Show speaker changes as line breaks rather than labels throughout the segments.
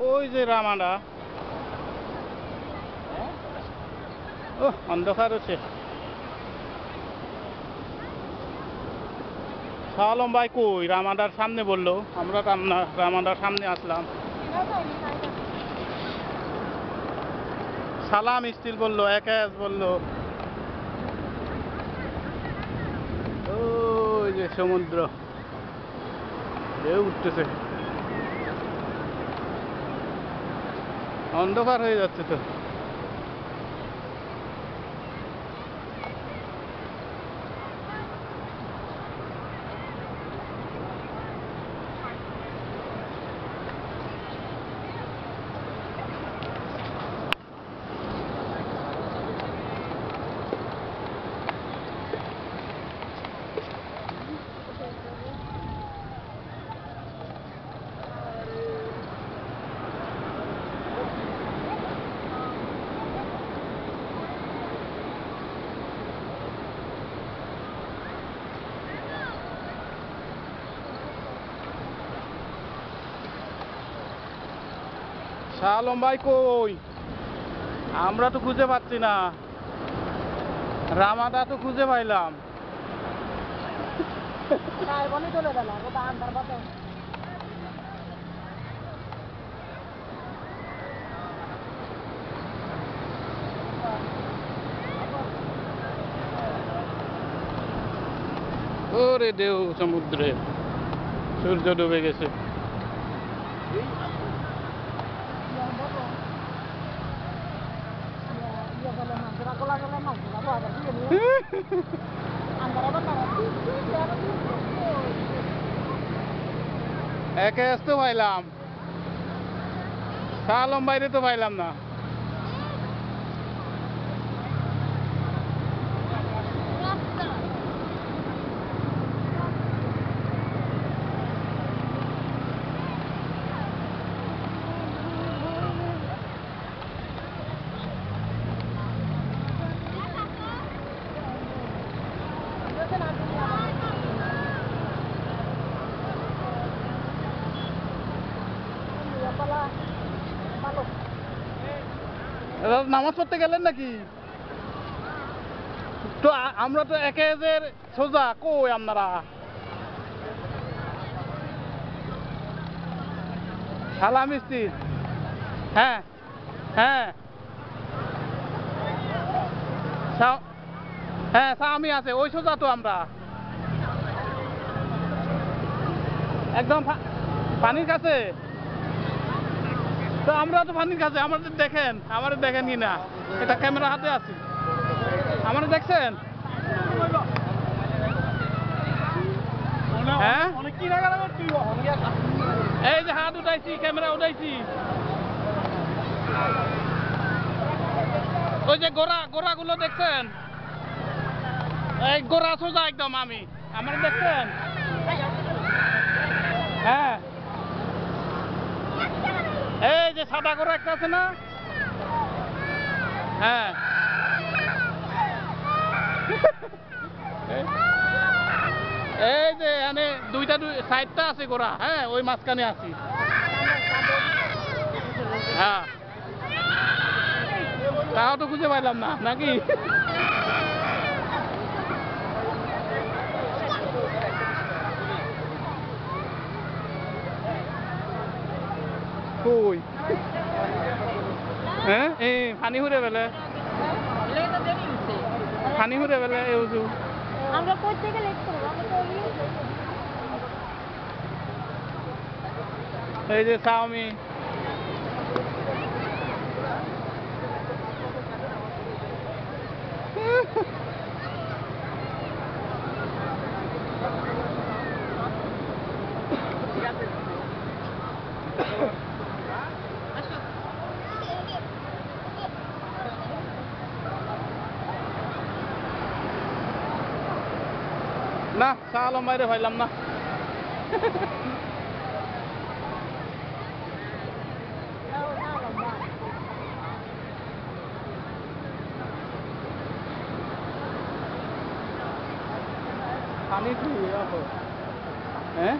ওই যে রামাডা, ও অন্ধকার হচ্ছে। শাহ আলম ভাই কই? রামাডার সামনে বললো, আমরা রামাডার সামনে আসলাম। সালাম স্টিল বললো, একাজ বললো। ওই যে সমুদ্র, ঢেউ উঠতেছে, অন্ধকার হয়ে যাচ্ছে তো। শাহ আলম ভাই কই? আমরা তো খুঁজে পাচ্ছি না, রামাদা তো খুঁজে পাইলাম। ওরে ঢেউ সমুদ্রে, সূর্য ডুবে গেছে। একে তো পাইলাম, শাহ আলম বাইরে তো পাইলাম না। নামাজ পড়তে গেলেন নাকি? তো আমরা তো একের সোজা, কই আপনারা? সালাম মিস্ত্রি, হ্যাঁ হ্যাঁ হ্যাঁ, স্বামী আছে ওই সোজা তো আমরা একদম পানির কাছে। তো আমরা তো পানির কাছে, আমাদের দেখেন কি না? এটা ক্যামেরা হাতে আছে, আমাদের দেখছেন? হ্যাঁ, এই যে হাত উঠাইছি, ক্যামেরা উঠাইছি। ওই যে গোড়াগুলো দেখছেন? এই গোড়া সোজা একদম আমার দেখছেন? হ্যাঁ, এই যে সাদা গোড়া একটা আছে না? হ্যাঁ, এই যে এখানে দুইটা সাইডটা আছে গোড়া, হ্যাঁ ওই মাঝখানে আছি। হ্যাঁ, তাও তো খুঁজে পাইলাম না নাকি? কই? হ্যাঁ, এই পানি হুরে বেলে, পানি হুরে বেলে এই উজু। আমরা কই থেকে লেট করব? আমরা তো এই যে চাউমি, না শাহ আলম বাইরে পাইলাম না। পানি হ্যাঁ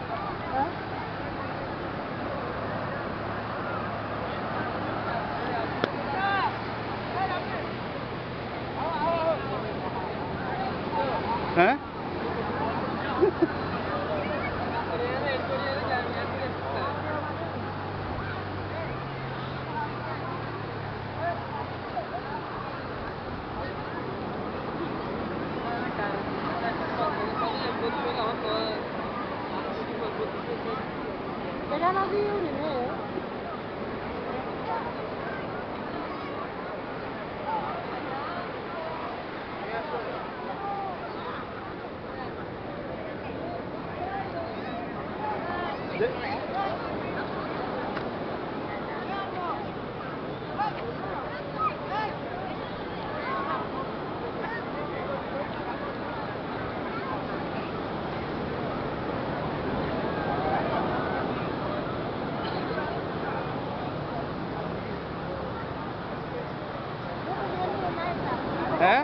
হ্যাঁ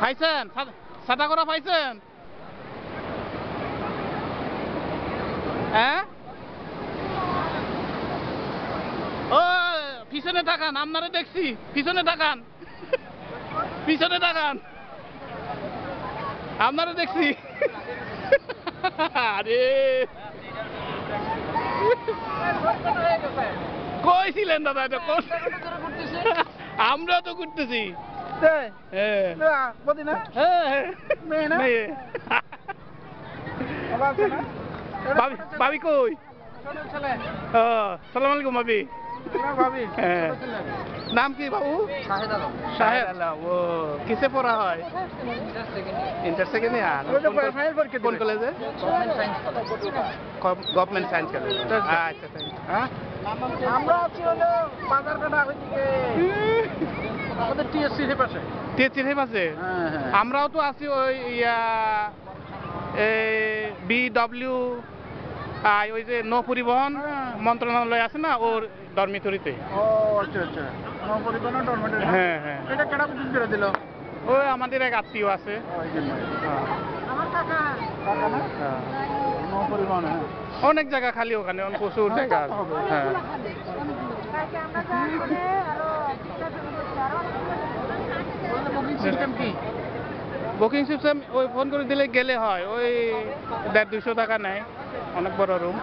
পাইছেন সাদা করা পাইছেন হ্যাঁ ও পিছনে তাকান আপনারা দেখছি পিছনে তাকান পিছনে তাকান আপনারা দেখছি আরে কই ছিলেন দাদা এটা আমরা তো করতেছি ভাবি কই সালাম আলাইকুম ভাবি নাম কি বাবু শাহেদ আলম ও কিসে পড়া হয় ইন্টার সেকেন্ড ইয়ার কোন কলেজে গভর্নমেন্ট সায়েন্স কলেজ আচ্ছা হ্যাঁ
আমরা আছি হলো বাজারঘাটা ওইদিকে আমাদের টিএসসির পাশে
আমরাও তো আছি ওই ইয়া বিডব্লিউ ওই যে নৌ পরিবহন মন্ত্রণালয় আছে না ওর ডরমিটরিতে
ও আচ্ছা আচ্ছা নৌ পরিবহন ডরমিটরি
হ্যাঁ হ্যাঁ
এটা কেডা বুকিং করে দিল
ওই আমাদের এক আত্মীয় আছে
ওই জন্য আমার কাকা না নৌ পরিবহন হ্যাঁ
অনেক জায়গা খালি ওখানে প্রচুর জায়গা হ্যাঁ
সিস্টেম কি
বুকিং সিস্টেম ওই ফোন করে দিলে গেলে হয় ওই 150-200 টাকা নেয় অনেক বড় রুম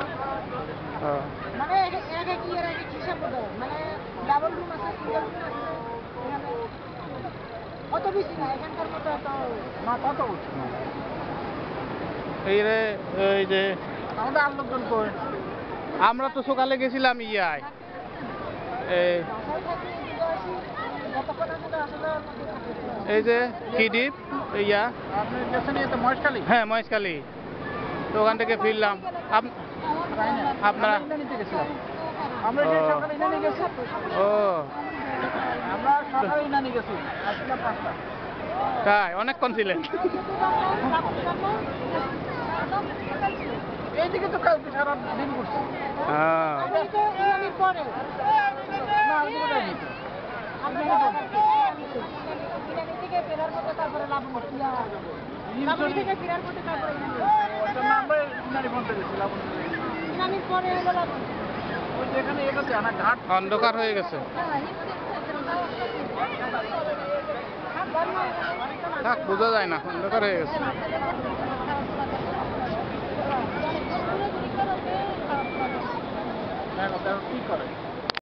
মানে এর কি হিসাব কত মানে ডাবল রুম আছে সিঙ্গেল রুম আছে কত বেশি না এখানকার মতো তো
না কত উঠছে না
এই রে এই যে
আমাদের আর লোকজন কই
আমরা তো সকালে গেছিলাম ইয়ায় এই যে কি দ্বীপ ইয়া
আপনি গেছেন এই তো মহেশখালী
হ্যাঁ মহেশখালী তো ওখান থেকে ফিরলাম আপনারা
নিতে গেছিলাম আমরা যে সকালে ইনানি গেছি
ও
আমরা সকালে ইনানি গেছি আসলে 5টা
তাই অনেকক্ষণ ছিলেন
এইদিকে তো কালকে সারা দিন করছি
হ্যাঁ
পরে
না আমি তো যাইনি তো
থেকে ফেরার মতো তারপরে লাভ করছিলাম থেকে ফেরার মতো তারপরে
ওটা না আমরা ইনানি বন্ধে গেছিলাম
ইনানির পরে হলো লাভ
ওই যেখানে এটাতে আনা ঘাট
অন্ধকার হয়ে গেছে থাক বোঝা যায় না অন্ধকার হয়ে গেছে
দেখো কি করে